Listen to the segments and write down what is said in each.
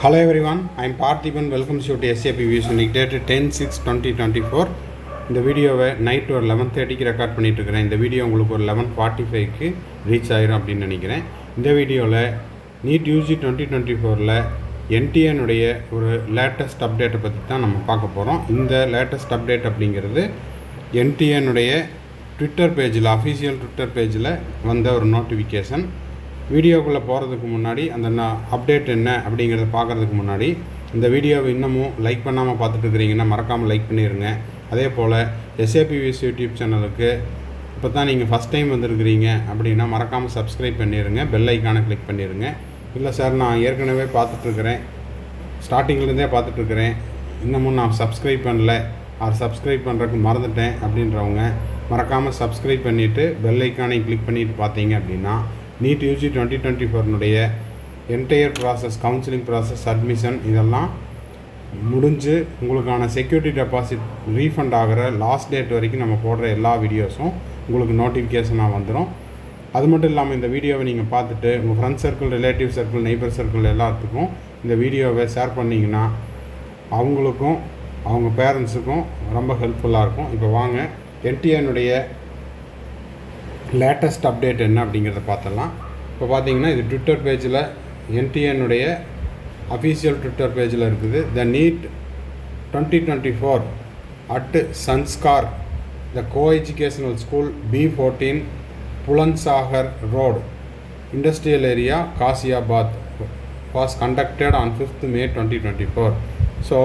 Hello everyone, I am Parthiban. Welcome to SAP Vision dated 10/6/2024. இந்த வீடியோவை night ஒரு 11:30க்கு record பண்ணிகிட்டு இருக்கிறேன். இந்த வீடியோ உங்களுக்கு ஒரு 11:45க்கு ரீச் ஆயிரும் அப்படின்னு நினைக்கிறேன். இந்த வீடியோவில் நீட் யூஜி 2024ல் என்டிஏனுடைய ஒரு லேட்டஸ்ட் அப்டேட்டை பற்றி தான் நம்ம பார்க்க போகிறோம். இந்த லேட்டஸ்ட் அப்டேட் அப்படிங்கிறது என்டிஏனுடைய ட்விட்டர் பேஜில், அஃபீஷியல் ட்விட்டர் பேஜில் வந்த ஒரு நோட்டிஃபிகேஷன். வீடியோக்குள்ளே போகிறதுக்கு முன்னாடி அந்த அப்டேட் என்ன அப்படிங்கிறத பார்க்குறதுக்கு முன்னாடி இந்த வீடியோவை இன்னமும் லைக் பண்ணாமல் பார்த்துட்டு இருக்கிறீங்கன்னா மறக்காமல் லைக் பண்ணிடுங்க. அதே போல் SAPVS யூடியூப் சேனலுக்கு இப்போ தான் நீங்கள் ஃபஸ்ட் டைம் வந்திருக்கிறீங்க அப்படின்னா மறக்காமல் சப்ஸ்கிரைப் பண்ணிடுங்க, பெல் ஐக்கானை கிளிக் பண்ணிடுங்க. இல்லை சார், நான் ஏற்கனவே பார்த்துட்ருக்கிறேன், ஸ்டார்டிங்லேருந்தே பார்த்துட்ருக்கிறேன், இன்னமும் நான் சப்ஸ்கிரைப் பண்ணல, சப்ஸ்கிரைப் பண்ணுறதுக்கு மறந்துட்டேன் அப்படின்றவங்க மறக்காமல் சப்ஸ்கிரைப் பண்ணிவிட்டு பெல் ஐக்கானை கிளிக் பண்ணிவிட்டு பார்த்தீங்க அப்படின்னா NEET UG 2024 entire process, counselling process, admission இதெல்லாம் முடிஞ்சு உங்களுக்கான செக்யூரிட்டி டெபாசிட் ரீஃபண்ட் ஆகிற லாஸ்ட் டேட் வரைக்கும் நம்ம போடுற எல்லா வீடியோஸும் உங்களுக்கு நோட்டிஃபிகேஷனாக வந்துடும். அது மட்டும் இல்லாமல் இந்த வீடியோவை நீங்கள் பார்த்துட்டு உங்கள் friends circle, relative circle, neighbour circle எல்லாத்துக்கும் இந்த வீடியோவை ஷேர் பண்ணிங்கன்னா அவங்களுக்கும் அவங்க பேரண்ட்ஸுக்கும் ரொம்ப ஹெல்ப்ஃபுல்லாக இருக்கும். இப்போ வாங்க என்டிஏனுடைய லேட்டஸ்ட் அப்டேட் என்ன அப்படிங்கிறத பார்த்துடலாம். இப்போ பார்த்தீங்கன்னா இது ட்விட்டர் பேஜில், என்டிஏனுடைய அஃபீஷியல் ட்விட்டர் பேஜில் இருக்குது. The NEET 2024 at Sanskar the coeducational school B14 Bulandshahr road industrial area Ghaziabad was conducted on 5th May 2024. So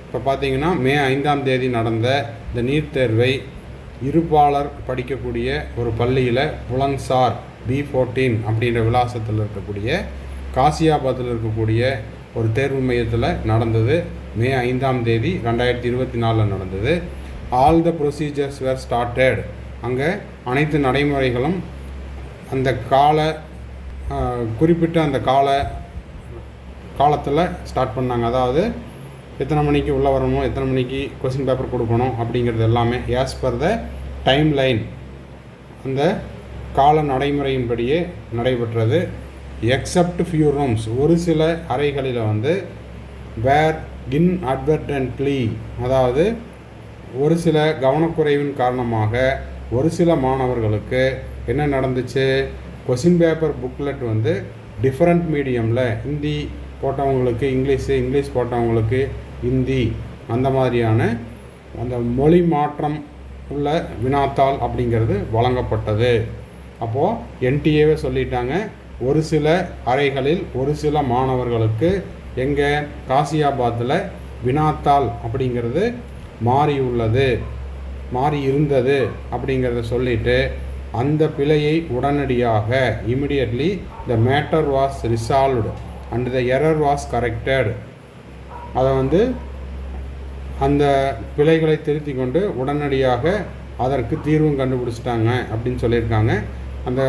இப்போ பார்த்தீங்கன்னா மே 5ஆம் தேதி நடந்த இந்த நீட் தேர்வை இருப்பாளர் படிக்கக்கூடிய ஒரு பள்ளியில் புலன்சார் B14 அப்படின்ற விலாசத்தில் இருக்கக்கூடிய காசியாபாத்தில் இருக்கக்கூடிய ஒரு தேர்வு மையத்தில் நடந்தது. மே 5ஆம் தேதி 2024 நடந்தது. All the procedures were started. அங்கே அனைத்து நடைமுறைகளும் அந்த குறிப்பிட்ட அந்த காலத்தில் ஸ்டார்ட் பண்ணாங்க. அதாவது எத்தனை மணிக்கு உள்ளே வரணும், எத்தனை மணிக்கு கொஸ்டின் பேப்பர் கொடுக்கணும் அப்படிங்கிறது எல்லாமே as per the time line அந்த கால நடைமுறையின்படியே நடைபெற்றது. எக்ஸப்ட் ஃபியூ ரூம்ஸ், ஒரு சில அறைகளில் வேர் இன்அட்வர்டன்ட்லி, அதாவது ஒரு சில கவனக்குறைவின் காரணமாக ஒரு சில மாணவர்களுக்கு என்ன நடந்துச்சு, கொஸ்டின் பேப்பர் புக்லெட் டிஃப்ரெண்ட் மீடியமில், ஹிந்தி போட்டவங்களுக்கு இங்கிலீஷ் போட்டவங்களுக்கு ஹிந்தி, அந்த மாதிரியான அந்த மொழி மாற்றம் உள்ள வினாத்தாள் அப்படிங்கிறது வழங்கப்பட்டது. அப்போது என்டிஏவே சொல்லிட்டாங்க, ஒரு சில அறைகளில் ஒரு சில மாணவர்களுக்கு எங்கே காசியாபாத்தில் வினாத்தாள் அப்படிங்கிறது மாறி இருந்தது அப்படிங்கிறத சொல்லிவிட்டு அந்த பிழையை உடனடியாக immediately the matter was resolved and the error was corrected. அதை அந்த பிழைகளை திருத்தி கொண்டு உடனடியாக அதற்கு தீர்வும் கண்டுபிடிச்சிட்டாங்க அப்படின்னு சொல்லியிருக்காங்க. அந்த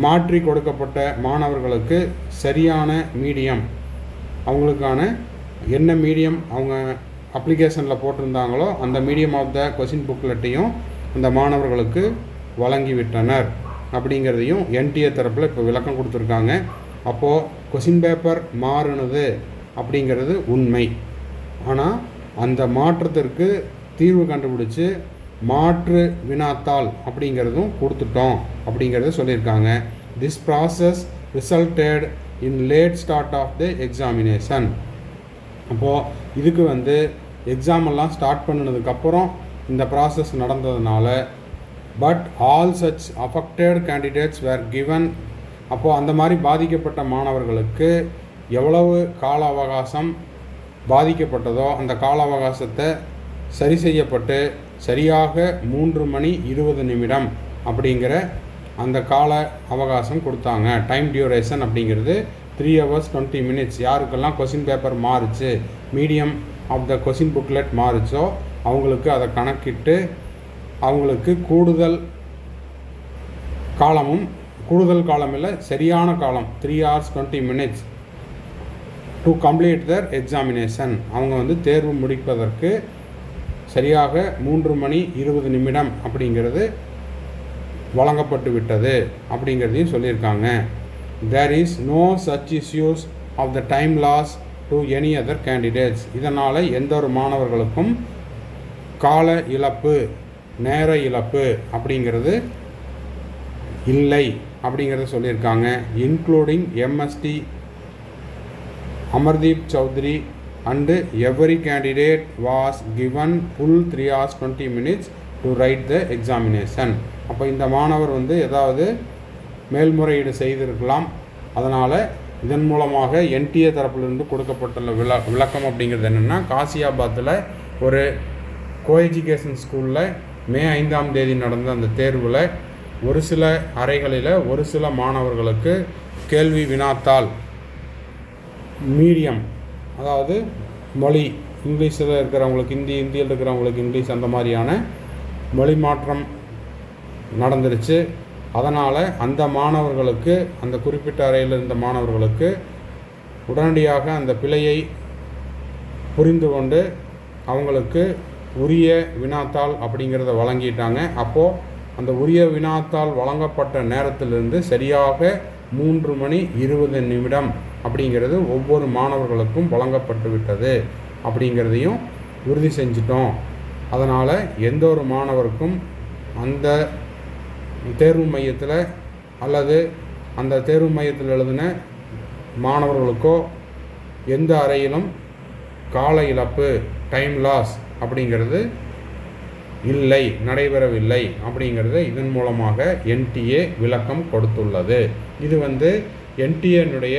மாற்றி கொடுக்கப்பட்ட மாணவர்களுக்கு சரியான மீடியம், அவங்களுக்கான என்ன மீடியம் அவங்க அப்ளிகேஷனில் போட்டிருந்தாங்களோ அந்த மீடியம் ஆஃப் த கொஸ்டின் புக்லெட்டையும் அந்த மாணவர்களுக்கு வழங்கிவிட்டனர் அப்படிங்கிறதையும் என்டிஏ தரப்பில் இப்போ விளக்கம் கொடுத்துருக்காங்க. அப்போது கொஸ்டின் பேப்பர் மாறுனது அப்படிங்கிறது உண்மை. ஆனால் அந்த மாற்றத்திற்கு தீர்வு கண்டுபிடிச்சி மாற்று வினாத்தாள் அப்படிங்கிறதும் கொடுத்துட்டோம் அப்படிங்கிறத சொல்லியிருக்காங்க. This process resulted in late start of the examination. அப்போது இதுக்கு எக்ஸாமெல்லாம் ஸ்டார்ட் பண்ணினதுக்கப்புறம் இந்த ப்ராசஸ் நடந்ததுனால but all such affected candidates were given. அப்போது அந்த மாதிரி பாதிக்கப்பட்ட மாணவர்களுக்கு எவ்வளவு கால அவகாசம் பாதிக்கப்பட்டதோ அந்த கால அவகாசத்தை சரி செய்யப்பட்டு சரியாக 3:20 அப்படிங்கிற அந்த கால அவகாசம் கொடுத்தாங்க. டைம் டியூரேஷன் அப்படிங்கிறது 3 hours 20 minutes. யாருக்கெல்லாம் கொஸ்டின் பேப்பர் மாறுச்சு, medium of the question booklet மாறுச்சோ அவங்களுக்கு அதை கணக்கிட்டு அவங்களுக்கு கூடுதல் காலம் இல்லை, சரியான காலம் 3 hours 20 minutes to complete the examination. அவங்க தேர்வு முடிப்பதற்கு சரியாக 3:20 அப்படிங்கிறது வழங்கப்பட்டு விட்டது அப்படிங்கிறதையும் சொல்லியிருக்காங்க. There is no such issues of the time loss to any other candidates. இதனால் எந்த ஒரு மாணவர்களுக்கும் கால இழப்பு, நேர இழப்பு அப்படிங்கிறது இல்லை அப்படிங்கிறத சொல்லியிருக்காங்க. Including MST Amardeep Chaudhary and every candidate was given full 3 hours 20 minutes to write the examination. அப்போ இந்த மாணவர் வந்து ஏதாவது மேல்முறையீடு செய்திருக்கலாம். அதனால் இதன் மூலமாக என்டிஏ தரப்பிலிருந்து கொடுக்கப்பட்டுள்ள விளக்கம் அப்படிங்கிறது என்னென்னா, காசியாபாத்தில் ஒரு கோஎஜுகேஷன் ஸ்கூலில் மே 5ஆம் தேதி நடந்த அந்த தேர்வில் ஒரு சில அறைகளில் ஒரு சில மாணவர்களுக்கு கேள்வி வினாத்தாள் மீடியம், அதாவது மொழி, இங்கிலீஷில் இருக்கிறவங்களுக்கு ஹிந்தி, இந்தியில் இருக்கிறவங்களுக்கு இங்கிலீஷ், அந்த மாதிரியான மொழி மாற்றம் நடந்துருச்சு. அதனால் அந்த மாணவர்களுக்கு, அந்த குறிப்பிட்ட அறையில் இருந்த மாணவர்களுக்கு உடனடியாக அந்த பிழையை புரிந்து கொண்டு அவங்களுக்கு உரிய வினாத்தாள் அப்படிங்கிறத வழங்கிட்டாங்க. அப்போது அந்த உரிய வினாத்தாள் வழங்கப்பட்ட நேரத்திலிருந்து சரியாக 3:20 அப்படிங்கிறது ஒவ்வொரு மாணவர்களுக்கும் வழங்கப்பட்டு விட்டது அப்படிங்கிறதையும் உறுதி செஞ்சிட்டோம். அதனால் எந்த ஒரு மாணவருக்கும் அந்த தேர்வு மையத்தில் அல்லது அந்த தேர்வு மையத்தில் எழுதின மாணவர்களுக்கோ எந்த அறையிலும் கால இழப்பு, டைம் லாஸ் அப்படிங்கிறது இல்லை, நடைபெறவில்லை அப்படிங்கிறத இதன் மூலமாக என்டிஏ விளக்கம் கொடுத்துள்ளது. இது வந்து என்டிஏனுடைய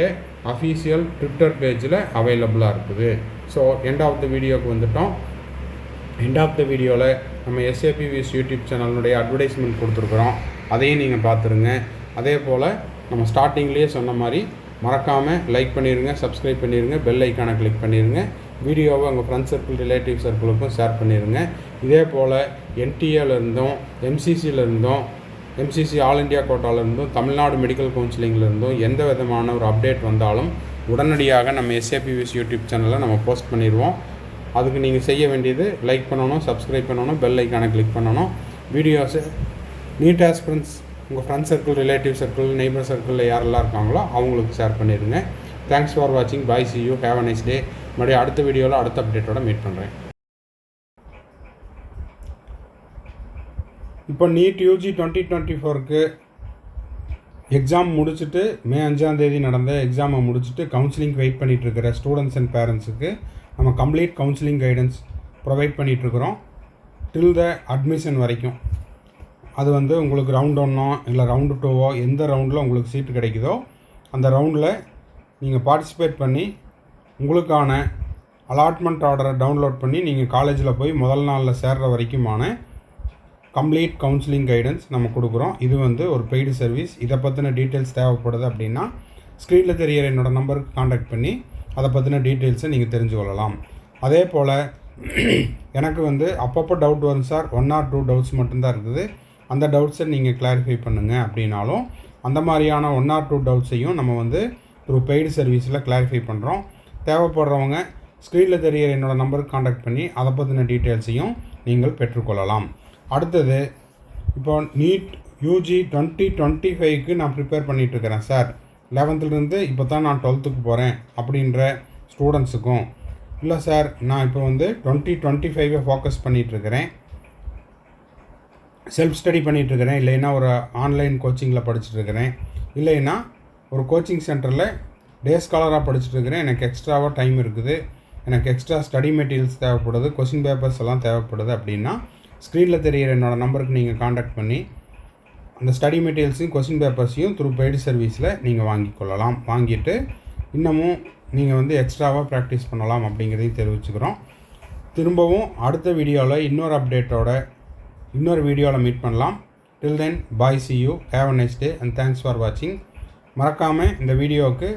அஃபீஷியல் ட்விட்டர் பேஜில் அவைலபிளாக இருக்குது. ஸோ எண்ட் ஆஃப் த வீடியோவுக்கு வந்துட்டோம். எண்ட் ஆஃப் த வீடியோவில் நம்ம எஸ்ஏபிவிஎஸ் யூடியூப் சேனலுடைய அட்வர்டைஸ்மெண்ட் கொடுத்துருக்குறோம். அதையும் நீங்கள் பார்த்துருங்க. அதே போல் நம்ம ஸ்டார்டிங்லேயே சொன்ன மாதிரி மறக்காமல் லைக் பண்ணிடுங்க, சப்ஸ்கிரைப் பண்ணிடுங்க, பெல் ஐக்கானை கிளிக் பண்ணிடுங்க. வீடியோவை உங்கள் ஃப்ரெண்ட்ஸ் சர்க்கிள், ரிலேட்டிவ் சர்க்கிளுக்கும் ஷேர் பண்ணிடுங்க. இதே போல் என்டிஏலேருந்தும் எம்சிசியிலேருந்தும் எம்சிசி ஆல் இண்டியா கோட்டாலேருந்தும் தமிழ்நாடு மெடிக்கல் கவுன்சிலிங்லேருந்தும் எந்த விதமான ஒரு அப்டேட் வந்தாலும் உடனடியாக நம்ம எஸ்ஏபிவிஎஸ் யூடியூப் சேனலில் நம்ம போஸ்ட் பண்ணிடுவோம். அதுக்கு நீங்கள் செய்ய வேண்டியது லைக் பண்ணணும், சப்ஸ்கிரைப் பண்ணணும், பெல் ஐக்கானை கிளிக் பண்ணணும். வீடியோஸை நீட் ஆஸ்பிரன்ஸ் உங்கள் friends circle, relative circle, neighbour சர்க்கிளில் யாரெல்லாம் இருக்காங்களோ அவங்களுக்கு ஷேர் பண்ணிடுங்க. தேங்க்ஸ் ஃபார் வாட்சிங். Bye, see you, have a nice day. மறுபடியும் அடுத்த வீடியோவில் அடுத்த அப்டேட்டோட மீட் பண்ணுறேன். இப்போ நீட் யூஜி 2024க்கு எக்ஸாம் முடிச்சுட்டு மே 5ஆம் தேதி நடந்த எக்ஸாமை முடிச்சுட்டு கவுன்சிலிங் வெயிட் பண்ணிகிட்ருக்கிற ஸ்டூடெண்ட்ஸ் அண்ட் பேரண்ட்ஸுக்கு நம்ம கம்ப்ளீட் கவுன்சிலிங் கைடன்ஸ் ப்ரொவைட் பண்ணிகிட்ருக்குறோம் டில் த அட்மிஷன் வரைக்கும். அது வந்து உங்களுக்கு ரவுண்ட் 1ஓ இல்லை ரவுண்டு 2ஓ எந்த ரவுண்டில் உங்களுக்கு சீட்டு கிடைக்குதோ அந்த ரவுண்டில் நீங்கள் பார்ட்டிசிபேட் பண்ணி உங்களுக்கான அலாட்மெண்ட் ஆர்டரை டவுன்லோட் பண்ணி நீங்கள் காலேஜில் போய் முதல் நாளில் சேர்கிற வரைக்குமான கம்ப்ளீட் கவுன்சிலிங் கைடன்ஸ் நம்ம கொடுக்குறோம். இது வந்து ஒரு பெய்டு சர்வீஸ். இதை பற்றின டீட்டெயில்ஸ் தேவைப்படுது அப்படின்னா ஸ்க்ரீனில் தெரிகிற என்னோடய நம்பருக்கு காண்டாக்ட் பண்ணி அதை பற்றின டீட்டெயில்ஸை நீங்கள் தெரிஞ்சு கொள்ளலாம். அதே போல் எனக்கு வந்து அப்பப்போ டவுட் வரும் சார், 1 or 2 டவுட்ஸ் மட்டும்தான் இருக்குது, அந்த டவுட்ஸை நீங்கள் கிளாரிஃபை பண்ணுங்கள் அப்படின்னாலும் அந்த மாதிரியான 1 or 2 டவுட்ஸையும் நம்ம வந்து த்ரூ பெய்டு சர்வீஸில் கிளாரிஃபை பண்ணுறோம். தேவைப்படுறவங்க ஸ்க்ரீனில் தெரிகிற என்னோடய நம்பருக்கு காண்டாக்ட் பண்ணி அதை பற்றின டீட்டெயில்ஸையும் நீங்கள் பெற்றுக்கொள்ளலாம். அடுத்தது, இப்போ நீட் யூஜி 2025க்கு நான் ப்ரிப்பேர் பண்ணிகிட்ருக்கிறேன் சார், 11th இப்போ தான் நான் 12th போகிறேன் அப்படின்ற ஸ்டூடெண்ட்ஸுக்கும், இல்லை சார் நான் இப்போ வந்து 2025 ஃபோக்கஸ் பண்ணிகிட்ருக்கிறேன், செல்ஃப் ஸ்டடி பண்ணிகிட்ருக்கிறேன், இல்லைன்னா ஒரு ஆன்லைன் கோச்சிங்கில் படிச்சுட்ருக்கிறேன், இல்லைன்னா ஒரு கோச்சிங் சென்டரில் டே ஸ்காலராக படிச்சுட்ருக்கிறேன், எனக்கு எக்ஸ்ட்ராவாக டைம் இருக்குது, எனக்கு எக்ஸ்ட்ரா ஸ்டடி மெட்டீரியல்ஸ் தேவைப்படுது, கொஸ்டின் பேப்பர்ஸ் எல்லாம் தேவைப்படுது அப்படின்னா ஸ்க்ரீனில் தெரிகிற என்னோடய நம்பருக்கு நீங்கள் காண்டாக்ட் பண்ணி அந்த ஸ்டடி மெட்டீரியல்ஸையும் கொஸ்டின் பேப்பர்ஸையும் த்ரூ பெய்டு சர்வீஸில் நீங்கள் வாங்கிக்கொள்ளலாம். வாங்கிட்டு இன்னமும் நீங்கள் வந்து எக்ஸ்ட்ராவாக ப்ராக்டிஸ் பண்ணலாம் அப்படிங்கிறதையும் தெரிவிச்சுக்கிறோம். திரும்பவும் அடுத்த வீடியோவில் இன்னொரு அப்டேட்டோட இன்னொரு வீடியோவில் மீட் பண்ணலாம். Till then, bye, see you, have a nice day and thanks for வாட்சிங். மறக்காமல் இந்த வீடியோவுக்கு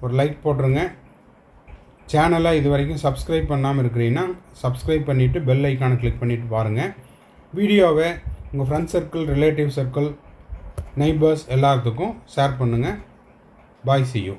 ஒரு லைக் போட்டுருங்க. சேனலை இது வரைக்கும் சப்ஸ்கிரைப் பண்ணாமல் இருக்கிறீங்கன்னா சப்ஸ்கிரைப் பண்ணிவிட்டு பெல் ஐக்கானை கிளிக் பண்ணிவிட்டு பாருங்கள். வீடியோவை உங்கள் friends circle, relative circle, neighbours எல்லாத்துக்கும் ஷேர் பண்ணுங்கள். பாய், சி யூ.